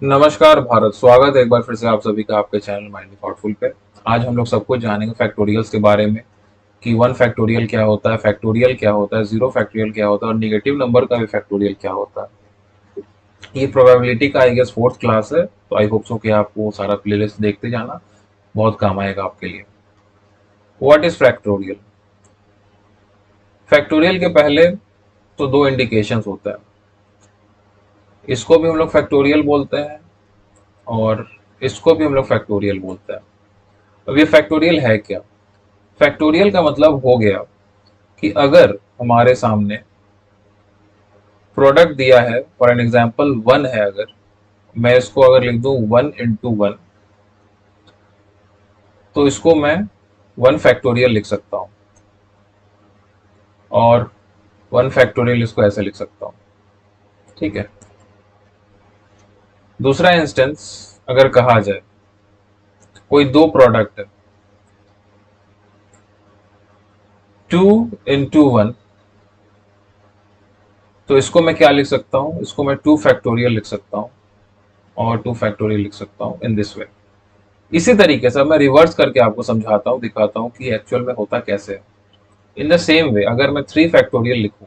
नमस्कार भारत, स्वागत है एक बार फिर से आप सभी का आपके चैनल माइंडली थॉटफुल पे। आज हम लोग सब कुछ जानेंगे फैक्टोरियल्स के बारे में कि वन फैक्टोरियल क्या होता है, फैक्टोरियल क्या होता है, जीरो फैक्टोरियल क्या होता है और निगेटिव नंबर का भी फैक्टोरियल क्या होता है। ये प्रोबेबिलिटी का आई गेस फोर्थ क्लास है, तो आई होप सो कि आप वो सारा प्लेलिस्ट देखते जाना, बहुत काम आएगा आपके लिए। What is factorial? फैक्टोरियल के पहले तो दो इंडिकेशंस होता है। इसको भी हम लोग फैक्टोरियल बोलते हैं और इसको भी हम लोग फैक्टोरियल बोलते हैं। अब ये फैक्टोरियल है क्या? फैक्टोरियल का मतलब हो गया कि अगर हमारे सामने प्रोडक्ट दिया है, फॉर एन एग्जाम्पल वन है, अगर मैं इसको अगर लिख दूं वन इंटू वन, तो इसको मैं वन फैक्टोरियल लिख सकता हूं। और वन फैक्टोरियल इसको ऐसे लिख सकता हूं। ठीक है। दूसरा इंस्टेंस अगर कहा जाए, कोई दो प्रोडक्ट है, टू इंटू वन, तो इसको मैं क्या लिख सकता हूं? इसको मैं टू फैक्टोरियल लिख सकता हूं और टू फैक्टोरियल लिख सकता हूं इन दिस वे। इसी तरीके से मैं रिवर्स करके आपको समझाता हूँ, दिखाता हूँ कि एक्चुअल में होता कैसे है। इन द सेम वे अगर मैं थ्री फैक्टोरियल लिखूं,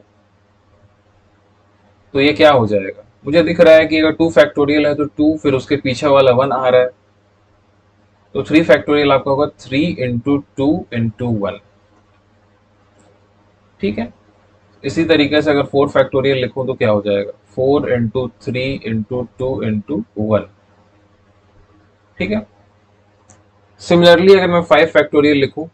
तो ये क्या हो जाएगा? मुझे दिख रहा है कि अगर टू फैक्टोरियल है तो टू, फिर उसके पीछे वाला वन आ रहा है, तो थ्री फैक्टोरियल आपका होगा three into two into one. ठीक है। इसी तरीके से अगर फोर फैक्टोरियल लिखूं तो क्या हो जाएगा? Four into three into two into one. ठीक है। सिमिलरली अगर मैं फाइव फैक्टोरियल लिखूं,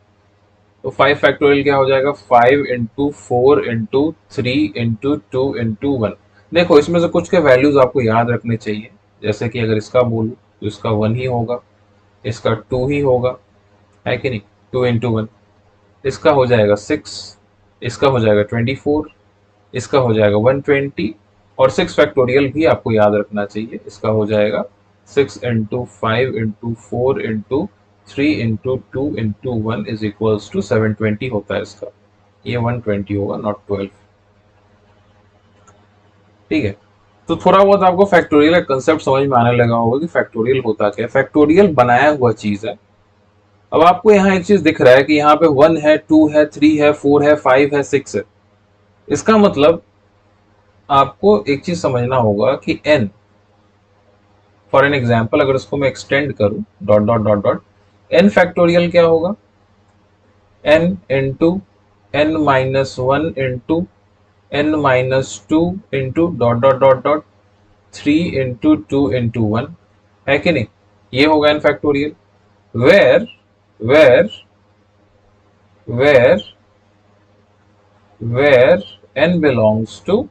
तो फाइव फैक्टोरियल क्या हो जाएगा? Five into four into three into two into one. देखो, इसमें से कुछ के वैल्यूज आपको याद रखने चाहिए। जैसे कि अगर इसका बोलूँ तो इसका वन ही होगा, इसका टू ही होगा, है कि नहीं? टू इंटू वन, इसका हो जाएगा सिक्स, इसका हो जाएगा 24, इसका हो जाएगा 120। और सिक्स फैक्टोरियल भी आपको याद रखना चाहिए। इसका हो जाएगा six into five into four into three into two into one is equals to 720 होता है इसका। ये 120 होगा, नॉट 12। ठीक है। तो थोड़ा बहुत आपको फैक्टोरियल का कंसेप्ट समझ में आने लगा होगा कि फैक्टोरियल होता क्या है। फैक्टोरियल बनाया हुआ चीज है। अब आपको यहाँ एक चीज दिख रहा है कि यहाँ पे वन है, टू है, थ्री है, फोर है, फाइव है, सिक्स है। इसका मतलब आपको एक चीज समझना होगा कि एन, फॉर एन एग्जाम्पल अगर इसको मैं एक्सटेंड करूं, dot dot dot dot, N factorial क्या होगा? N into N minus one into N minus two into dot dot dot dot three into two into one, है कि नहीं? ये होगा N factorial. Where where where where N belongs to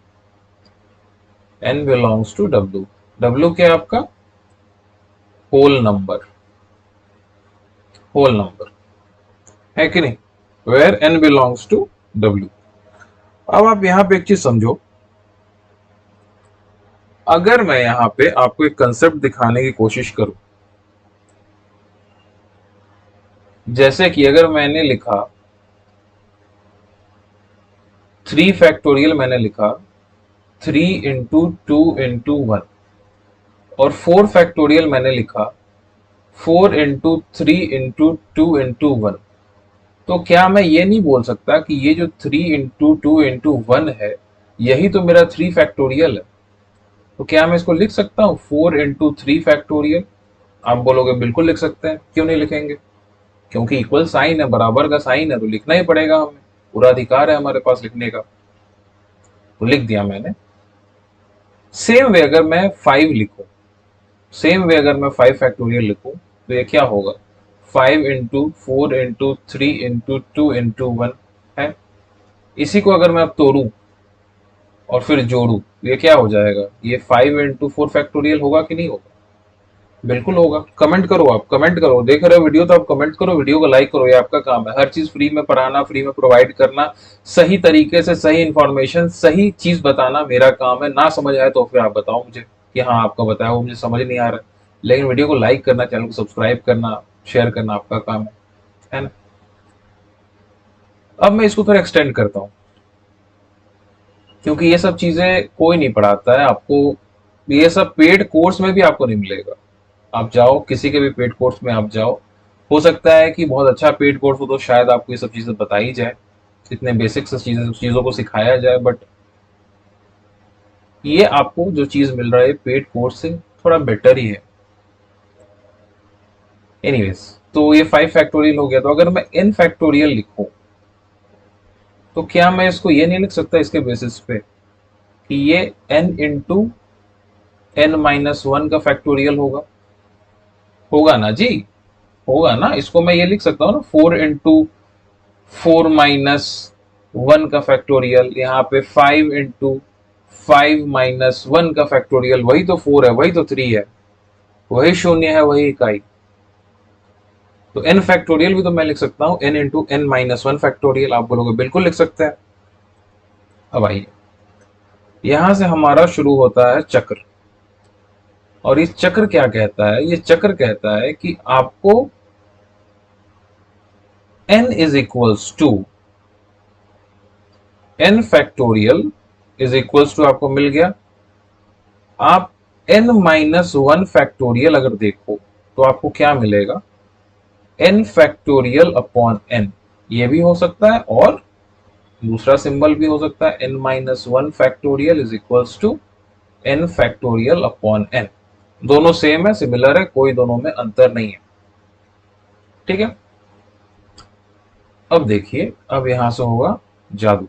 W. W क्या है आपका? Whole number. होल नंबर, है कि नहीं? Where N belongs to W. अब आप यहां पे एक चीज समझो। अगर मैं यहां पे आपको एक कंसेप्ट दिखाने की कोशिश करूं, जैसे कि अगर मैंने लिखा थ्री फैक्टोरियल, मैंने लिखा three into two into one, और फोर फैक्टोरियल मैंने लिखा four into three into two into one, तो क्या मैं ये नहीं बोल सकता कि ये जो three into two into one है, यही तो मेरा थ्री फैक्टोरियल है? तो क्या मैं इसको लिख सकता हूँ फोर इंटू थ्री फैक्टोरियल? आप बोलोगे बिल्कुल लिख सकते हैं, क्यों नहीं लिखेंगे? क्योंकि इक्वल साइन है, बराबर का साइन है, तो लिखना ही पड़ेगा हमें। पूरा अधिकार है हमारे पास लिखने का। तो लिख दिया मैंने। सेम वे अगर मैं फाइव लिखूं, सेम वे अगर मैं फाइव फैक्टोरियल लिखूं, तो ये क्या होगा? Five into four into three into two into one है। इसी को अगर मैं अब तोड़ू और फिर जोड़ू, तो ये क्या हो जाएगा? ये फाइव इंटू फोर फैक्टोरियल होगा कि नहीं होगा? बिल्कुल होगा। कमेंट करो, आप कमेंट करो। देख रहे हो वीडियो तो आप कमेंट करो, वीडियो को लाइक करो। ये आपका काम है, हर चीज फ्री में पढ़ाना, फ्री में प्रोवाइड करना, सही तरीके से सही इंफॉर्मेशन, सही चीज बताना मेरा काम है। ना समझ आए तो फिर आप बताओ मुझे कि हाँ आपका बताया वो मुझे समझ नहीं आ रहा है। लेकिन वीडियो को लाइक करना, चैनल को सब्सक्राइब करना, शेयर करना आपका काम है ना? अब मैं इसको थोड़ा एक्सटेंड करता हूँ, क्योंकि ये सब चीजें कोई नहीं पढ़ाता है आपको। ये सब पेड कोर्स में भी आपको नहीं मिलेगा। आप जाओ किसी के भी पेड कोर्स में आप जाओ, हो सकता है कि बहुत अच्छा पेड कोर्स हो तो शायद आपको ये सब चीजें बताई जाए, इतने बेसिक से चीजों को सिखाया जाए, बट ये आपको जो चीज मिल रहा है पेड कोर्स से थोड़ा बेटर ही है। एनीवेज, तो ये 5 फैक्टोरियल हो गया। तो अगर मैं n फैक्टोरियल लिखूं तो क्या मैं इसको ये नहीं लिख सकता इसके बेसिस पे कि ये n into n minus one का फैक्टोरियल होगा? होगा ना जी, होगा ना। इसको मैं ये लिख सकता हूँ ना, 4 इंटू 4 - 1 का फैक्टोरियल, यहाँ पे 5 इंटू 5 - 1 का फैक्टोरियल, वही तो 4 है, वही तो 3 है, वही शून्य है, वही इकाई। तो n फैक्टोरियल भी तो मैं लिख सकता हूँ n इंटू n - 1 फैक्टोरियल। आप बोलोगे बिल्कुल लिख सकते हैं। अब आइए, यहां से हमारा शुरू होता है चक्र, और इस चक्र क्या कहता है? ये चक्र कहता है कि आपको n is equals to n factorial is equals to, आपको मिल गया। आप n - 1 फैक्टोरियल अगर देखो तो आपको क्या मिलेगा? n factorial upon n। ये भी हो सकता है और दूसरा सिंबल भी हो सकता है, n - 1 factorial is equals to n factorial upon n। दोनों सेम है, सिमिलर है, कोई दोनों में अंतर नहीं है। ठीक है, अब देखिए, अब यहां से होगा जादू।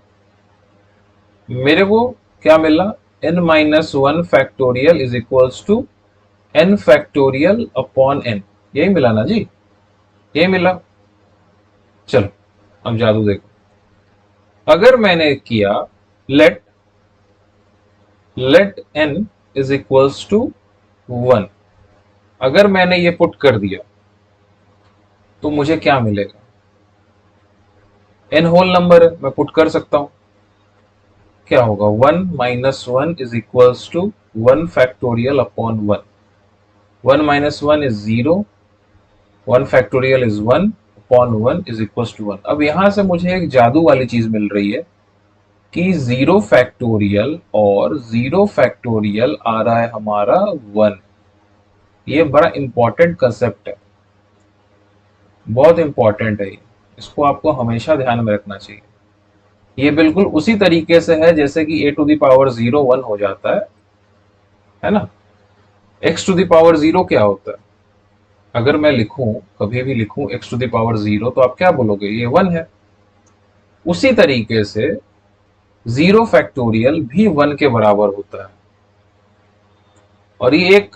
मेरे को क्या मिला? n - 1 factorial is equals to n factorial upon n। यही मिला ना जी, यही मिला। चलो अब जादू देखो। अगर मैंने किया let n is equals to 1, अगर मैंने ये पुट कर दिया तो मुझे क्या मिलेगा? n होल नंबर है, मैं पुट कर सकता हूं। क्या होगा? 1 - 1 is equals to 1 factorial upon 1। 1 - 1 is 0, 1 factorial is 1 upon 1 is equals to 1। अब यहां से मुझे एक जादू वाली चीज मिल रही है कि 0 फैक्टोरियल और 0 फैक्टोरियल आ रहा है हमारा 1। ये बड़ा इंपॉर्टेंट कंसेप्ट है, बहुत इंपॉर्टेंट है ये। इसको आपको हमेशा ध्यान में रखना चाहिए। ये बिल्कुल उसी तरीके से है जैसे कि a टू द पावर 0 1 हो जाता है ना। x टू द पावर 0 क्या होता है? अगर मैं लिखूं, कभी भी लिखूं x टू द पावर 0, तो आप क्या बोलोगे? ये 1 है। उसी तरीके से 0 फैक्टोरियल भी 1 के बराबर होता है। और ये एक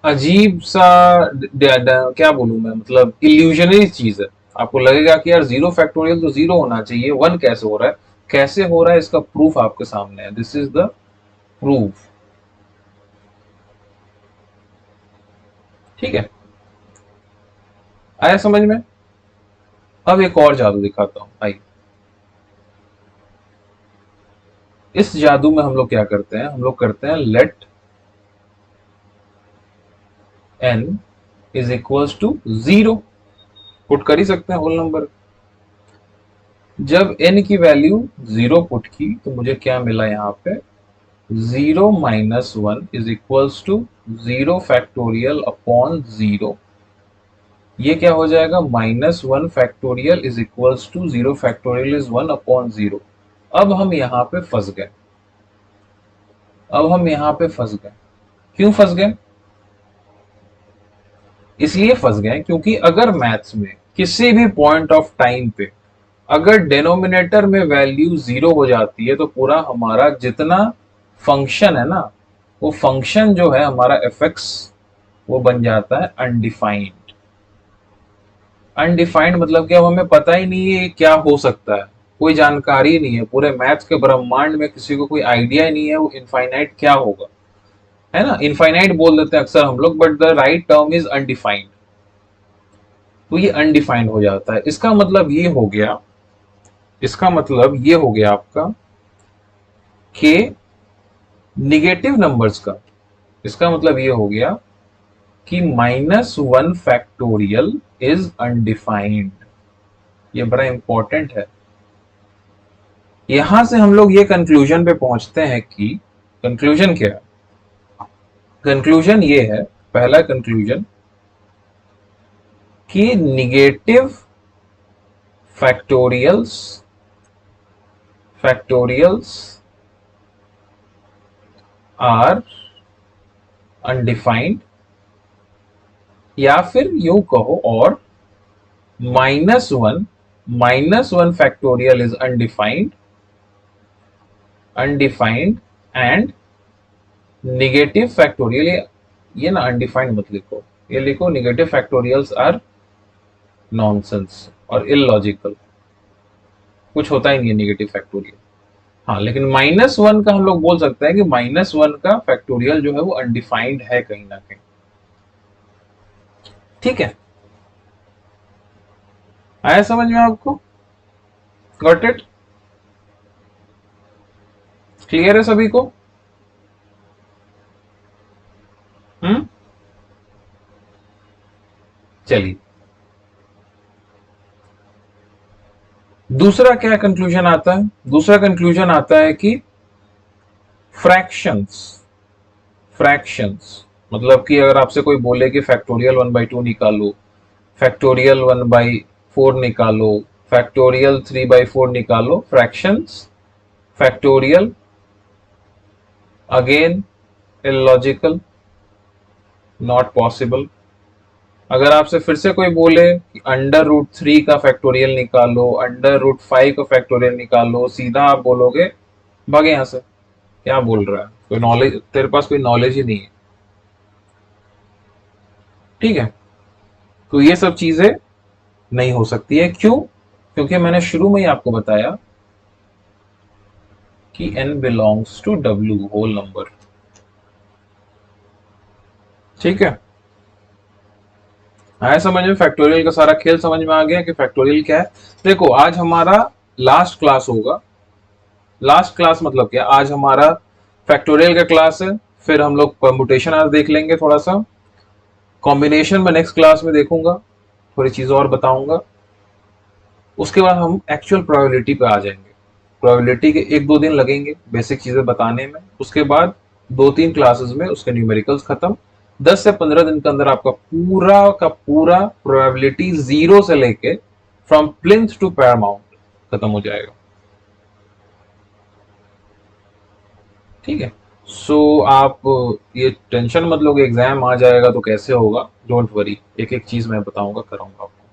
अजीब सा क्या बोलूं मैं, मतलब इल्यूजनरी चीज है। आपको लगेगा कि यार 0 फैक्टोरियल तो 0 होना चाहिए, 1 कैसे हो रहा है? कैसे हो रहा है इसका प्रूफ आपके सामने है। This is the proof. ठीक है, आया समझ में? अब एक और जादू दिखाता हूं, आइए। इस जादू में हम लोग क्या करते हैं? हम लोग करते हैं let n is equals to 0। Put कर ही सकते हैं होल नंबर। जब n की वैल्यू 0 पुट की तो मुझे क्या मिला यहाँ पे? 0 - 1 is equals to 0 factorial upon 0। ये क्या हो जाएगा? -1 factorial is equals to 0 factorial is 1 upon 0। अब हम यहाँ पे फंस गए। अब हम यहाँ पे फंस गए। क्यों फंस गए? इसलिए फंस गए क्योंकि अगर मैथ्स में किसी भी पॉइंट ऑफ टाइम पे अगर डिनोमिनेटर में वैल्यू 0 हो जाती है तो पूरा हमारा जितना फंक्शन है ना, वो फंक्शन जो है हमारा एफ एक्स, वो बन जाता है अनडिफाइंड। अनडिफाइंड मतलब क्या? हमें पता ही नहीं है क्या हो सकता है, कोई जानकारी नहीं है, पूरे मैथ्स के ब्रह्मांड में किसी को कोई आइडिया ही नहीं है वो इनफाइनाइट क्या होगा, है ना। इनफाइनाइट बोल देते हैं अक्सर हम लोग, but the right term is undefined. तो ये अनडिफाइंड हो जाता है। इसका मतलब ये हो गया, इसका मतलब ये हो गया आपका कि निगेटिव नंबर्स का, इसका मतलब ये हो गया कि -1 फैक्टोरियल इज अनडिफाइंड। ये बड़ा इंपॉर्टेंट है। यहां से हम लोग ये कंक्लूजन पे पहुंचते हैं कि कंक्लूजन क्या है? कंक्लूजन ये है, पहला कंक्लूजन, कि negative factorials factorials are undefined, या फिर यूं कहो, और minus one factorial is undefined and negative factorial, ये ना अनडिफाइंड मत लिखो, ये लिखो निगेटिव फैक्टोरियल्स आर नॉनसेंस और इलॉजिकल, कुछ होता ही नहीं है निगेटिव फैक्टोरियल। हाँ, लेकिन -1 का हम लोग बोल सकते हैं कि -1 का फैक्टोरियल जो है वो अनडिफाइंड है कहीं ना कहीं। ठीक है, आया समझ में आपको? Got it? क्लियर है सभी को? चलिए, दूसरा क्या कंक्लूजन आता है? दूसरा कंक्लूजन आता है कि फ्रैक्शंस फ्रैक्शंस मतलब कि अगर आपसे कोई बोले कि फैक्टोरियल 1/2 निकालो, फैक्टोरियल 1/4 निकालो, फैक्टोरियल 3/4 निकालो, fractions, factorial, again illogical, not possible. अगर आपसे फिर से कोई बोले कि √3 का फैक्टोरियल निकालो, √5 का फैक्टोरियल निकालो, सीधा आप बोलोगे भागे यहां से, क्या बोल रहा है, कोई नॉलेज तेरे पास, कोई नॉलेज ही नहीं है। ठीक है, तो ये सब चीजें नहीं हो सकती है। क्यों? क्योंकि मैंने शुरू में ही आपको बताया कि n belongs to w whole number. ठीक है, आया समझ में? फैक्टोरियल का सारा खेल समझ में आ गया कि फैक्टोरियल क्या है। देखो, आज हमारा लास्ट क्लास होगा। लास्ट क्लास मतलब क्या? आज हमारा फैक्टोरियल का क्लास है, फिर हम लोग परमुटेशन आज देख लेंगे, थोड़ा सा कॉम्बिनेशन में नेक्स्ट क्लास में देखूंगा, थोड़ी चीजें और बताऊंगा। उसके बाद हम एक्चुअल प्रोबेबिलिटी पे आ जाएंगे। प्रोबेबिलिटी के 1-2 दिन लगेंगे बेसिक चीजें बताने में। उसके बाद 2-3 क्लासेस में उसके न्यूमेरिकल्स खत्म। 10 से 15 दिन के अंदर आपका पूरा का पूरा प्रोबेबिलिटी जीरो से लेके फ्रॉम प्लिंथ टू पैरामाउंट खत्म हो जाएगा। ठीक है, सो आप ये टेंशन मत लो, एग्जाम आ जाएगा तो कैसे होगा, डोंट वरी, एक एक चीज मैं बताऊंगा, कराऊंगा आपको,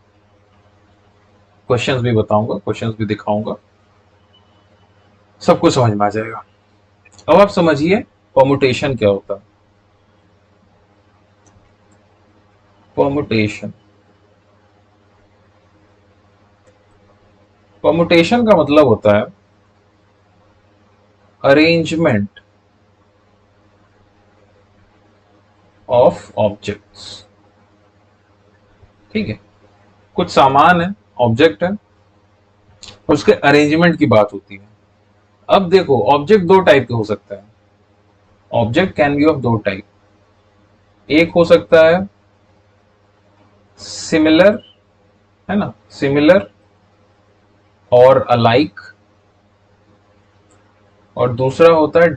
क्वेश्चंस भी बताऊंगा, क्वेश्चंस भी दिखाऊंगा, सब कुछ समझ में आ जाएगा। अब आप समझिए परमुटेशन क्या होता है। परमुटेशन परमुटेशन का मतलब होता है अरेंजमेंट ऑफ ऑब्जेक्ट्स। ठीक है, कुछ सामान है, ऑब्जेक्ट है, उसके अरेंजमेंट की बात होती है। अब देखो, ऑब्जेक्ट दो टाइप के हो सकता है। ऑब्जेक्ट कैन बी ऑफ दो टाइप। एक हो सकता है सिमिलर, है ना, सिमिलर और अलाइक, और दूसरा होता है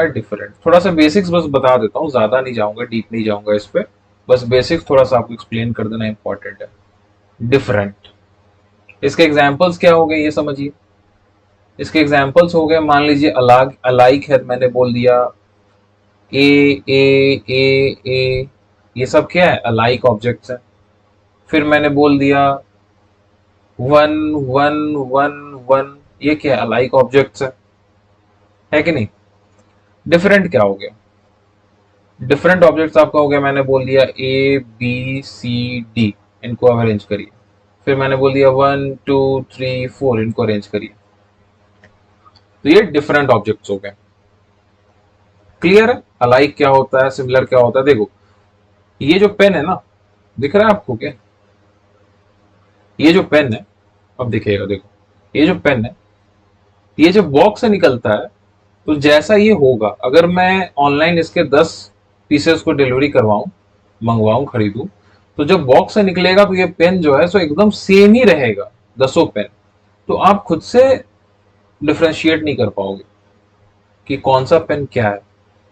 डिफरेंट। थोड़ा सा बेसिक्स बस बता देता हूँ, ज्यादा नहीं जाऊंगा, डीप नहीं जाऊंगा इस पे, बस बेसिक्स थोड़ा सा आपको एक्सप्लेन कर देना इंपॉर्टेंट है। डिफरेंट, इसके एग्जांपल्स क्या हो गए ये समझिए। इसके एग्जांपल्स हो गए, मान लीजिए अलाग अलाइक है, मैंने बोल दिया ए ए ए ए, ये सब क्या है, अलाइक ऑब्जेक्ट्स है। फिर मैंने बोल दिया 1 1 1 1, ये क्या है, अलाइक ऑब्जेक्ट्स है कि नहीं? डिफरेंट क्या हो गया? डिफरेंट ऑब्जेक्ट्स आपका हो गया, मैंने बोल दिया ABCD, इनको अरेंज करिए। फिर मैंने बोल दिया 1 2 3 4, इनको अरेंज करिए। तो ये डिफरेंट ऑब्जेक्ट्स हो गए। क्लियर है? अलाइक क्या होता है, सिमिलर क्या होता है? देखो, ये जो पेन है ना, दिख रहा है आपको क्या? ये जो पेन है, अब दिखेगा, देखो, ये जो पेन है, ये जब बॉक्स से निकलता है तो जैसा ये होगा, अगर मैं ऑनलाइन इसके 10 पीसेस को डिलीवरी करवाऊं, मंगवाऊं, खरीदूं, तो जब बॉक्स से निकलेगा तो ये पेन जो है सो एकदम सेम ही रहेगा, 10 पेन। तो आप खुद से डिफ्रेंशिएट नहीं कर पाओगे। कि कौन सा पेन क्या है,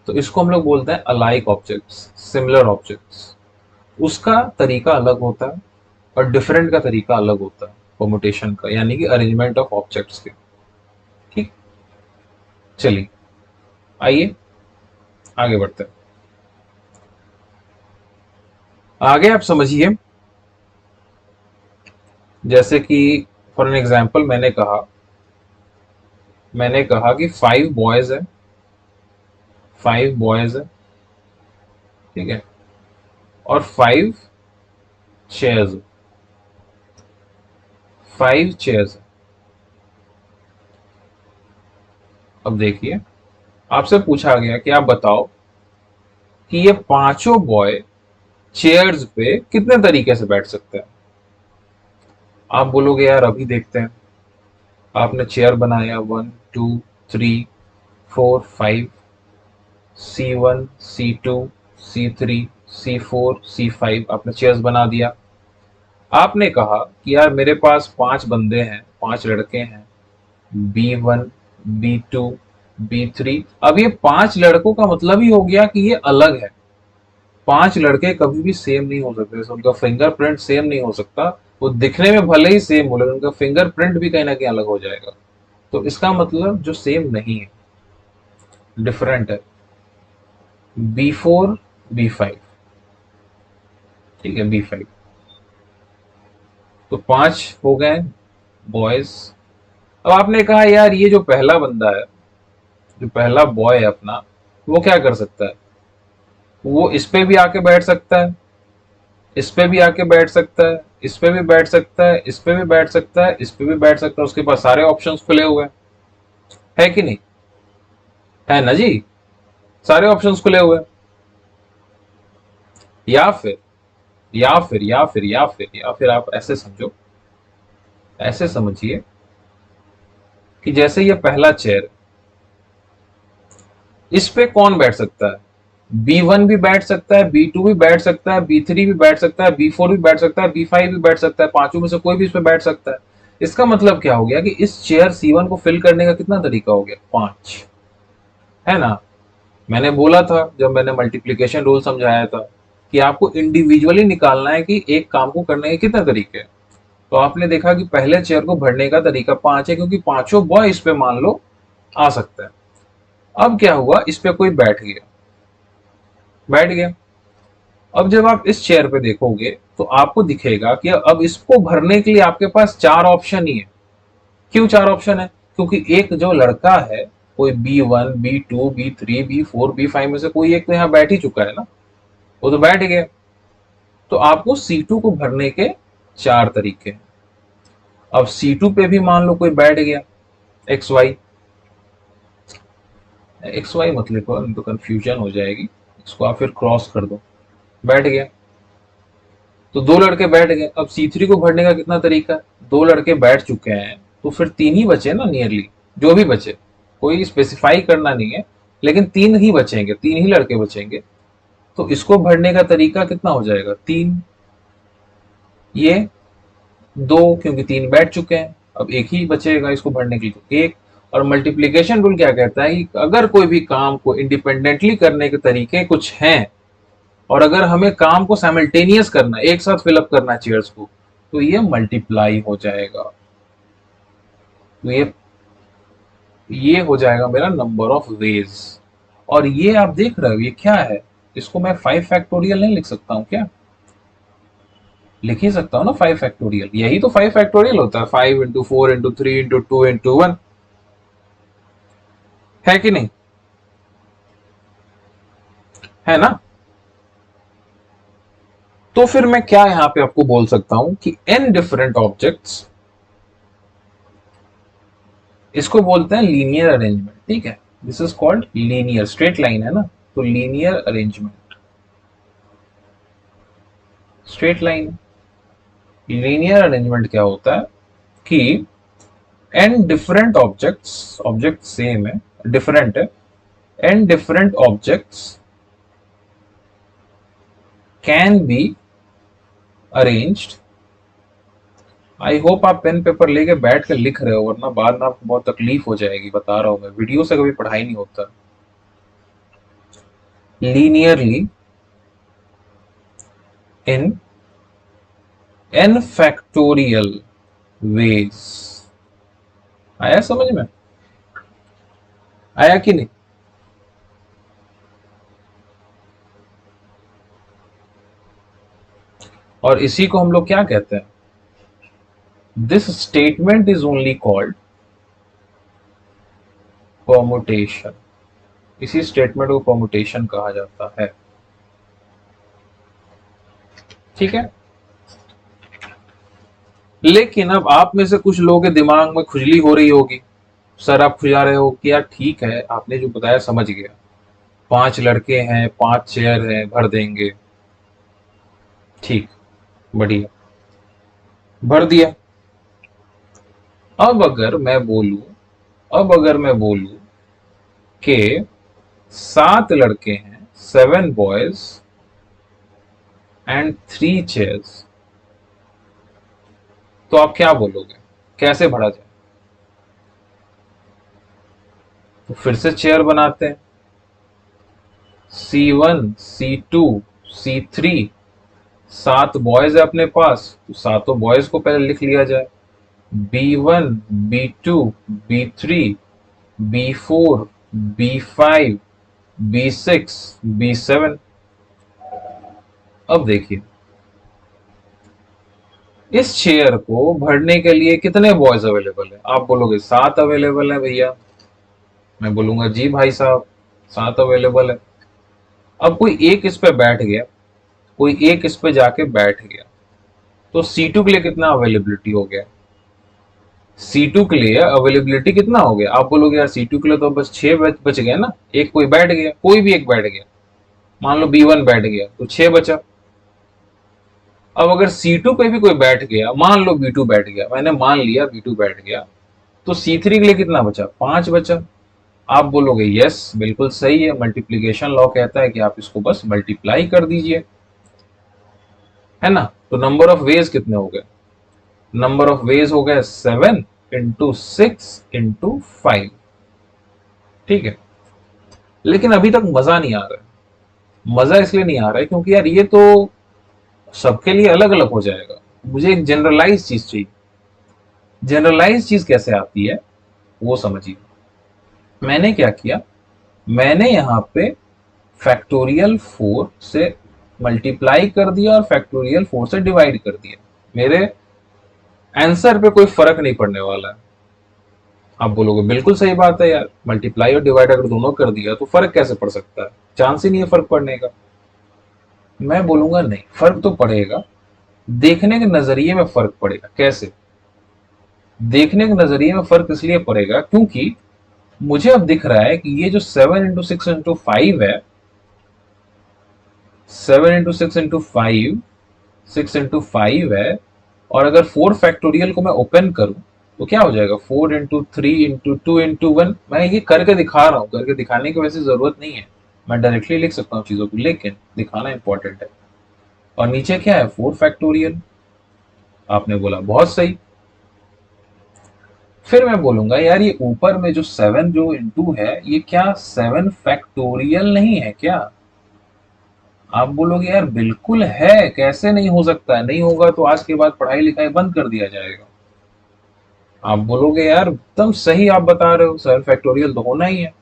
तो इसको हम लोग बोलते हैं अलाइक ऑब्जेक्ट्स, सिमिलर ऑब्जेक्ट्स। उसका तरीका अलग होता है और डिफरेंट का तरीका अलग होता है परमुटेशन का, यानी कि अरेंजमेंट ऑफ ऑब्जेक्ट्स के। ठीक, चलिए आइए आगे बढ़ते हैं। आगे आप समझिए, जैसे कि फॉर एन एग्जाम्पल मैंने कहा कि 5 बॉयज है, 5 बॉयज है, ठीक है, और 5 चेयर्स, 5 चेयर्स। अब देखिए, आपसे पूछा गया कि आप बताओ कि ये पांचों बॉय चेयर्स पे कितने तरीके से बैठ सकते हैं। आप बोलोगे यार अभी देखते हैं। आपने चेयर बनाया 1 2 3 4 5, C1 C2 C3 C4 C5, आपने चेयर्स बना दिया। आपने कहा कि यार मेरे पास 5 बंदे हैं, 5 लड़के हैं, B1 B2 B3। अब ये 5 लड़कों का मतलब ही हो गया कि ये अलग है। 5 लड़के कभी भी सेम नहीं हो सकते, जैसे उनका फिंगरप्रिंट सेम नहीं हो सकता। वो दिखने में भले ही सेम हो, लेकिन उनका फिंगरप्रिंट भी कहीं ना कहीं अलग हो जाएगा। तो इसका मतलब जो सेम नहीं है, डिफरेंट है। B4 B5, ठीक है, B5। तो 5 हो गए बॉयज। अब आपने कहा यार ये जो पहला बंदा है, जो पहला बॉय है अपना, वो क्या कर सकता है? वो इस पे भी आके बैठ सकता है, इस पे भी आके बैठ सकता है, इस पे भी बैठ सकता है, इस पे भी बैठ सकता है, इस पे भी बैठ सकता है। उसके पास सारे ऑप्शंस खुले हुए हैं, है कि नहीं? है ना जी, सारे ऑप्शंस खुले हुए हैं। या फिर या फिर आप ऐसे समझो, ऐसे समझिए कि जैसे ये पहला चेयर, इस पे कौन बैठ सकता है? B1 भी बैठ सकता है, B2 भी बैठ सकता है, B3 भी बैठ सकता है, B4 भी बैठ सकता है, B5 भी बैठ सकता है। पांचों में से कोई भी इस पे बैठ सकता है। इसका मतलब क्या हो गया कि इस चेयर C1 को फिल करने का कितना तरीका हो गया? 5, है ना? मैंने बोला था जब मैंने मल्टीप्लीकेशन रूल समझाया था कि आपको इंडिविजुअली निकालना है कि एक काम को करने के कितने तरीके हैं। तो आपने देखा कि पहले चेयर को भरने का तरीका 5 है, क्योंकि पांचों बॉय इस पे मान लो आ सकता है। अब क्या हुआ, इस पे कोई बैठ गया, बैठ गया। अब जब आप इस चेयर पे देखोगे तो आपको दिखेगा कि अब इसको भरने के लिए आपके पास 4 ऑप्शन ही है। क्यों 4 ऑप्शन है? क्योंकि एक जो लड़का है, कोई B1 B2 B3 B4 B5 में से कोई एक तो यहाँ बैठ ही चुका है ना, वो तो बैठ गया। तो आपको C2 को भरने के 4 तरीके हैं। अब C2 पे भी मान लो कोई बैठ गया, एक्स वाई, एक्स वाई मत लिखो तो कंफ्यूजन हो जाएगी, इसको आप फिर क्रॉस कर दो, बैठ गया। तो 2 लड़के बैठ गए। अब C3 को भरने का कितना तरीका है? 2 लड़के बैठ चुके हैं, तो फिर 3 ही बचे ना, नियरली जो भी बचे, कोई स्पेसिफाई करना नहीं है, लेकिन 3 ही बचेंगे, 3 ही लड़के बचेंगे। तो इसको भरने का तरीका कितना हो जाएगा? 3, ये 2, क्योंकि 3 बैठ चुके हैं। अब एक ही बचेगा इसको भरने के लिए, तो एक। और मल्टीप्लीकेशन रूल क्या कहता है कि अगर कोई भी काम को इंडिपेंडेंटली करने के तरीके कुछ हैं, और अगर हमें काम को साइमल्टेनियस करना है, एक साथ फिलअप करना है चेयर्स को, तो ये मल्टीप्लाई हो जाएगा। तो ये हो जाएगा मेरा नंबर ऑफ वेज। और ये आप देख रहे हो ये क्या है? इसको मैं 5 फैक्टोरियल नहीं लिख सकता हूं क्या? लिख ही सकता हूँ ना 5 फैक्टोरियल। यही तो 5 फैक्टोरियल होता है, 5 × 4 × 3 × 2 × 1, है कि नहीं? है ना? तो फिर मैं क्या यहां पे आपको बोल सकता हूं कि n डिफरेंट ऑब्जेक्ट्स, इसको बोलते हैं लीनियर अरेंजमेंट। ठीक है, this is called linear, straight line है ना, तो linear arrangement, straight line. Linear arrangement क्या होता है कि n different objects, object same है, डिफरेंट है, n different objects can be arranged I hope आप पेन पेपर लेके बैठ कर लिख रहे हो, वरना बाद में आपको बहुत तकलीफ हो जाएगी, बता रहा हूं मैं, वीडियो से कभी पढ़ाई नहीं होता। लीनियरली इन n फैक्टोरियल वेज। आया समझ में? आया कि नहीं? और इसी को हम लोग क्या कहते हैं? This statement is only called permutation. इसी स्टेटमेंट को परमुटेशन कहा जाता है। ठीक है। लेकिन अब आप में से कुछ लोगों के दिमाग में खुजली हो रही होगी, सर आप खुजा रहे हो कि यार ठीक है, आपने जो बताया समझ गया, 5 लड़के हैं, 5 चेयर हैं, भर देंगे। ठीक, बढ़िया, भर दिया। अब अगर मैं बोलूं अब अगर मैं बोलूं कि 7 लड़के हैं, 7 बॉयज एंड 3 चेयर्स, तो आप क्या बोलोगे? कैसे भरा जाए? तो फिर से चेयर बनाते हैं। C1, C2, C3, 7 बॉयज है अपने पास, तो सातों बॉयज को पहले लिख लिया जाए। B1, B2, B3, B4, B5, B6, B7। अब देखिए, इस चेयर को भरने के लिए कितने बॉयज अवेलेबल है? आप बोलोगे 7 अवेलेबल है भैया। मैं बोलूंगा जी भाई साहब, 7 अवेलेबल है। अब कोई एक इस पे बैठ गया, कोई एक इस पे जाके बैठ गया, तो C2 के लिए कितना अवेलेबिलिटी हो गया? C2 के लिए अवेलेबिलिटी कितना हो गया? आप बोलोगे यार C2 के लिए तो बस 6 बच गए ना, एक कोई बैठ गया, कोई भी एक बैठ गया, मान लो B1 बैठ गया तो 6 बचा। अब अगर C2 पे भी कोई बैठ गया, मान लो B2 बैठ गया, मैंने मान लिया B2 बैठ गया, तो C3 के लिए कितना बचा? 5 बचा। आप बोलोगे यस बिल्कुल सही है, मल्टीप्लीकेशन लॉ कहता है कि आप इसको बस मल्टीप्लाई कर दीजिए, है ना? तो नंबर ऑफ वेज कितने हो गए? नंबर ऑफ वेज हो गए 7 इंटू 6 इंटू 5। ठीक है। लेकिन अभी तक मजा नहीं आ रहा है। मजा इसलिए नहीं आ रहा है क्योंकि यार ये तो सबके लिए अलग अलग हो जाएगा। मुझे एक जनरलाइज चीज चाहिए। जनरलाइज चीज कैसे आती है वो समझिए। मैंने क्या किया, मैंने यहां पे फैक्टोरियल 4 से मल्टीप्लाई कर दिया और फैक्टोरियल 4 से डिवाइड कर दिया। मेरे आंसर पे कोई फर्क नहीं पड़ने वाला है। आप बोलोगे बिल्कुल सही बात है यार, मल्टीप्लाई और डिवाइड अगर दोनों कर दिया तो फर्क कैसे पड़ सकता है? चांस ही नहीं है फर्क पड़ने का। मैं बोलूंगा नहीं, फर्क तो पड़ेगा। देखने के नजरिए में फर्क पड़ेगा। कैसे? देखने के नजरिए में फर्क इसलिए पड़ेगा क्योंकि मुझे अब दिख रहा है कि ये जो 7 इंटू 6 इंटू 5 है, 7 इंटू 6 इंटू 5, 6 इंटू 5 है, और अगर 4 फैक्टोरियल को मैं ओपन करूं तो क्या हो जाएगा? 4 इंटू 3 इंटू 2 इंटू 1। मैं ये करके दिखा रहा हूं, करके दिखाने की वैसे जरूरत नहीं है, मैं डायरेक्टली लिख सकता हूं चीजों को, लेकिन दिखाना इंपॉर्टेंट है। और नीचे क्या है? 4 फैक्टोरियल। आपने बोला बहुत सही। फिर मैं बोलूंगा यार ये ऊपर में जो 7 जो इंटू है, ये क्या 7 फैक्टोरियल नहीं है क्या? आप बोलोगे यार बिल्कुल है, कैसे नहीं हो सकता है? नहीं होगा तो आज के बाद पढ़ाई लिखाई बंद कर दिया जाएगा। आप बोलोगे यार एकदम सही आप बता रहे हो, 7 फैक्टोरियल तो होना ही है,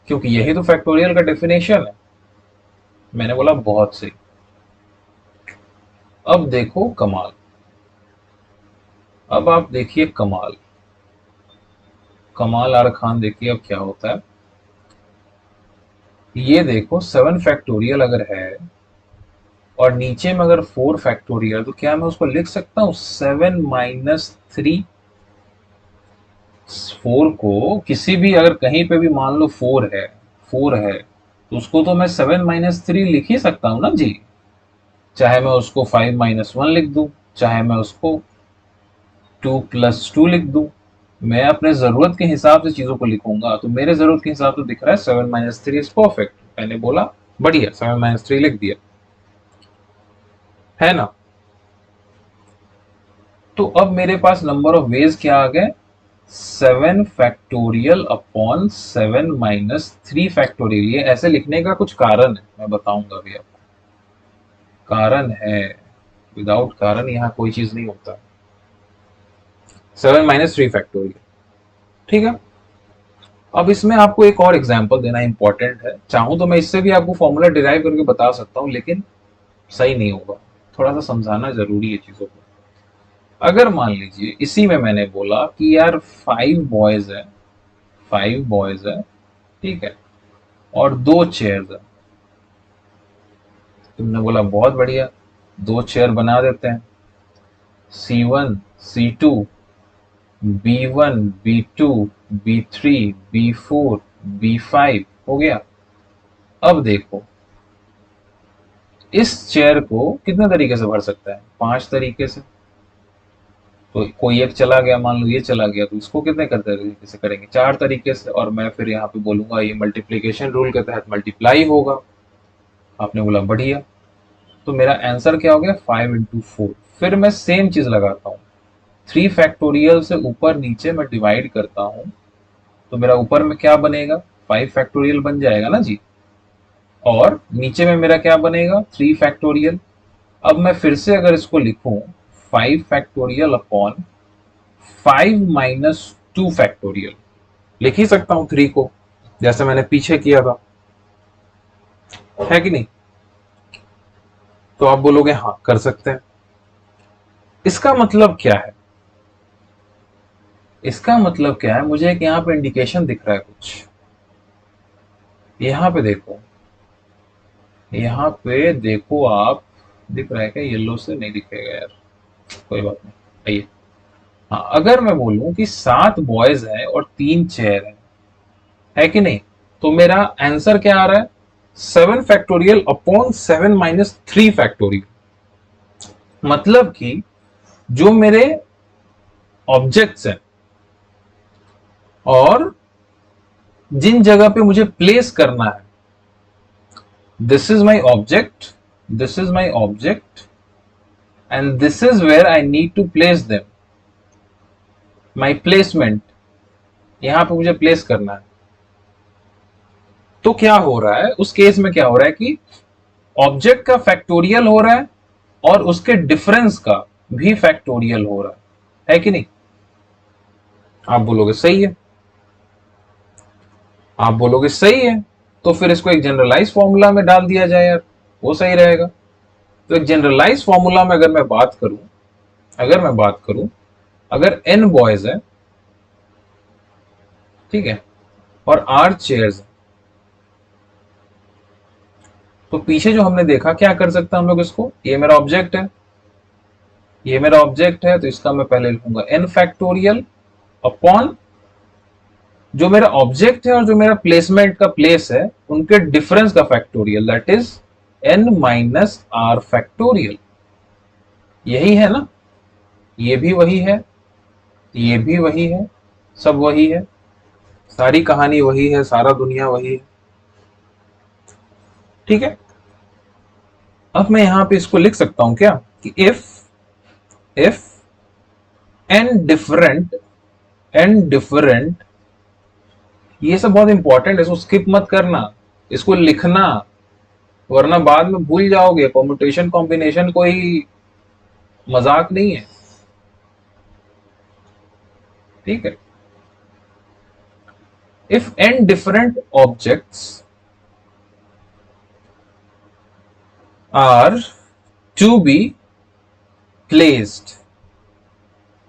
क्योंकि यही तो फैक्टोरियल का डेफिनेशन है। मैंने बोला बहुत सही। अब देखो कमाल। अब आप देखिए कमाल। कमाल आर खान, देखिए अब क्या होता है। ये देखो 7 फैक्टोरियल अगर है और नीचे में अगर 4 फैक्टोरियल, तो क्या मैं उसको लिख सकता हूं 7 - 3? 4 को किसी भी अगर कहीं पे भी मान लो 4 है तो उसको तो मैं 7 - 3 लिख ही सकता हूं ना जी। चाहे मैं उसको 5 - 1 लिख दूं, चाहे मैं उसको 2 + 2 लिख दूं। मैं अपने जरूरत के हिसाब से चीजों को लिखूंगा, तो मेरे जरूरत के हिसाब से दिख रहा है 7 - 3 इज परफेक्ट। मैंने बोला बढ़िया, 7 - 3 लिख दिया, है ना? तो अब मेरे पास नंबर ऑफ वेज क्या आ गए, 7 फैक्टोरियल अपॉन 7 माइनस 3 फैक्टोरियल। ये ऐसे लिखने का कुछ कारण है, मैं बताऊंगा अभी आपको। कारण है, विदाउट कारण यहाँ कोई चीज नहीं होता। 7 माइनस 3 फैक्टोरियल, ठीक है। अब इसमें आपको एक और एग्जांपल देना इंपॉर्टेंट है। चाहूं तो मैं इससे भी आपको फॉर्मूला डिराइव करके बता सकता हूं, लेकिन सही नहीं होगा। थोड़ा सा समझाना जरूरी है चीजों को। अगर मान लीजिए इसी में मैंने बोला कि यार 5 बॉयज है, 5 बॉयज है, ठीक है, और 2 चेयर्स है। तुमने बोला बहुत बढ़िया, 2 चेयर बना देते हैं। C1 C2 B1 B2 B3 B4 B5 हो गया। अब देखो इस चेयर को कितने तरीके से भर सकता है, 5 तरीके से। तो कोई एक चला गया, मान लो ये चला गया, तो इसको कितने करते तरीके से करेंगे, 4 तरीके से। और मैं फिर यहाँ पे बोलूंगा ये मल्टीप्लीकेशन रूल के तहत मल्टीप्लाई होगा। आपने बोला बढ़िया, तो मेरा आंसर क्या हो गया, 5 into 4। फिर मैं सेम चीज लगाता हूँ, 3 फैक्टोरियल से ऊपर नीचे मैं डिवाइड करता हूँ, तो मेरा ऊपर में क्या बनेगा, 5 फैक्टोरियल बन जाएगा ना जी, और नीचे में मेरा क्या बनेगा, 3 फैक्टोरियल। अब मैं फिर से अगर इसको लिखूं, 5 फैक्टोरियल अपॉन 5 माइनस 2 फैक्टोरियल, लिख ही सकता हूं 3 को, जैसे मैंने पीछे किया था, है कि नहीं। तो आप बोलोगे हाँ कर सकते हैं। इसका मतलब क्या है, इसका मतलब क्या है, मुझे एक यहाँ पे इंडिकेशन दिख रहा है कुछ। यहाँ पे देखो, यहाँ पे देखो आप, दिख रहा है क्या, येलो से नहीं दिखेगा यार, कोई बात नहीं, आइए। हाँ, अगर मैं बोलूं कि 7 बॉयज हैं और 3 चेयर है कि नहीं, तो मेरा आंसर क्या आ रहा है, 7 फैक्टोरियल अपॉन 7 माइनस 3 फैक्टोरियल। मतलब कि जो मेरे ऑब्जेक्ट्स हैं और जिन जगह पे मुझे प्लेस करना है, this is my object, this is my object, and this is where I need to place them, my placement, यहां पे मुझे प्लेस करना है। तो क्या हो रहा है उस केस में, क्या हो रहा है कि ऑब्जेक्ट का फैक्टोरियल हो रहा है और उसके डिफरेंस का भी फैक्टोरियल हो रहा है कि नहीं। आप बोलोगे सही है, आप बोलोगे सही है, तो फिर इसको एक जनरलाइज फॉर्मूला में डाल दिया जाए यार, वो सही रहेगा। तो एक जनरलाइज फॉर्मूला में अगर मैं बात करूं, अगर मैं बात करूं, अगर n बॉयज है, ठीक है, और 8 चेयर्स है, तो पीछे जो हमने देखा, क्या कर सकते हैं हम लोग इसको, ये मेरा ऑब्जेक्ट है, ये मेरा ऑब्जेक्ट है, तो इसका मैं पहले लिखूंगा n फैक्टोरियल अपॉन जो मेरा ऑब्जेक्ट है और जो मेरा प्लेसमेंट का प्लेस है उनके डिफरेंस का factorial, that is n minus r factorial. यही है ना, ये भी वही है, ये भी वही है, सब वही है, सारी कहानी वही है, सारा दुनिया वही है, ठीक है। अब मैं यहां पे इसको लिख सकता हूं क्या, कि इफ एन डिफरेंट, ये सब बहुत इंपॉर्टेंट है, इसको स्किप मत करना, इसको लिखना, वरना बाद में भूल जाओगे। परम्यूटेशन कॉम्बिनेशन कोई मजाक नहीं है, ठीक है। If n different objects are to be placed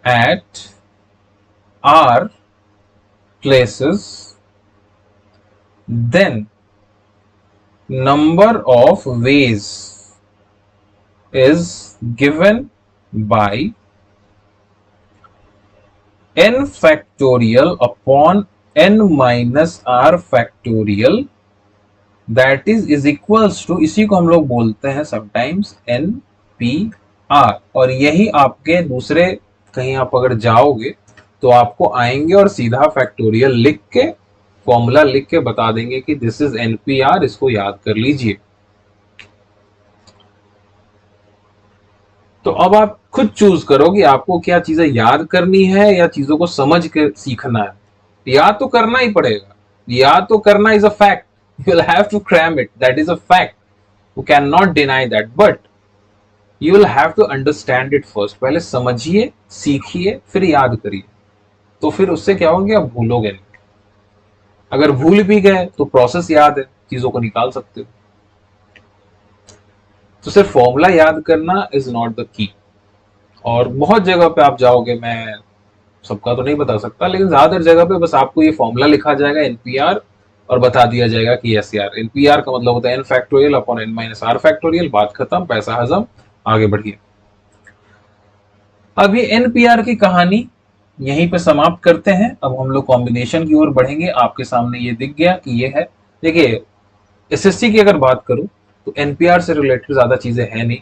at r places, then number of ways is given by n factorial upon n minus r factorial, that is equals to, इसी को हम लोग बोलते हैं समटाइम्स n p r। और यही आपके दूसरे, कहीं आप अगर जाओगे तो आपको आएंगे और सीधा फैक्टोरियल लिख के, फॉर्मूला लिख के बता देंगे कि दिस इज एनपीआर, इसको याद कर लीजिए। तो अब आप खुद चूज करो कि आपको क्या चीजें याद करनी है या चीजों को समझ के सीखना है। याद तो करना ही पड़ेगा, याद तो करना is a fact, you will have to cram it, that is a fact, you can not deny that, but you will have to understand it first. पहले समझिए, सीखिए, फिर याद करिए, तो फिर उससे क्या होगा, आप भूलोगे नहीं। अगर भूल भी गए तो प्रोसेस याद है, चीजों को निकाल सकते हो। तो सिर्फ फॉर्मूला याद करना इज नॉट द की। और बहुत जगह पे आप जाओगे, मैं सबका तो नहीं बता सकता, लेकिन ज्यादातर जगह पे बस आपको ये फॉर्मूला लिखा जाएगा एनपीआर, और बता दिया जाएगा कि एस यार, एनपीआर का मतलब होता है n factorial upon n minus r factorial, बात खत्म, पैसा हजम, आगे बढ़िए। अब ये एनपीआर की कहानी यहीं पे समाप्त करते हैं। अब हम लोग कॉम्बिनेशन की ओर बढ़ेंगे। आपके सामने ये दिख गया कि ये है, देखिए एसएससी की अगर बात करूं तो एनपीआर से रिलेटेड ज्यादा चीजें हैं नहीं,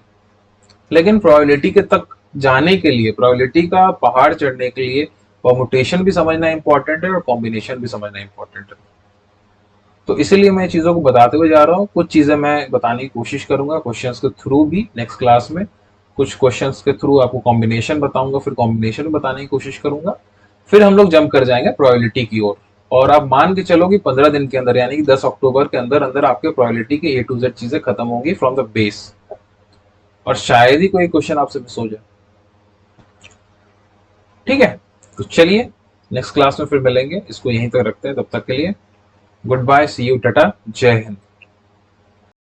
लेकिन प्रोबेबिलिटी के तक जाने के लिए, प्रोबेबिलिटी का पहाड़ चढ़ने के लिए परमुटेशन भी समझना इंपॉर्टेंट है और कॉम्बिनेशन भी समझना इंपॉर्टेंट है। तो इसीलिए मैं चीजों को बताते हुए जा रहा हूँ। कुछ चीजें मैं बताने की कोशिश करूंगा क्वेश्चंस के थ्रू भी नेक्स्ट क्लास में, कुछ क्वेश्चंस के थ्रू आपको कॉम्बिनेशन बताऊंगा, फिर कॉम्बिनेशन बताने की कोशिश करूंगा, फिर हम लोग जंप कर जाएंगे प्रोबेबिलिटी की ओर। और आप मान के चलो कि 15 दिन के अंदर, यानी कि 10 अक्टूबर के अंदर अंदर आपके प्रोबेबिलिटी की ए टू जेड चीजें खत्म होंगी फ्रॉम द बेस, और शायद ही कोई क्वेश्चन आपसे मिस हो जाए। ठीक है, तो चलिए नेक्स्ट क्लास में फिर मिलेंगे, इसको यहीं तक रखते हैं, तब तक के लिए goodbye, see you, tata, जय हिंद।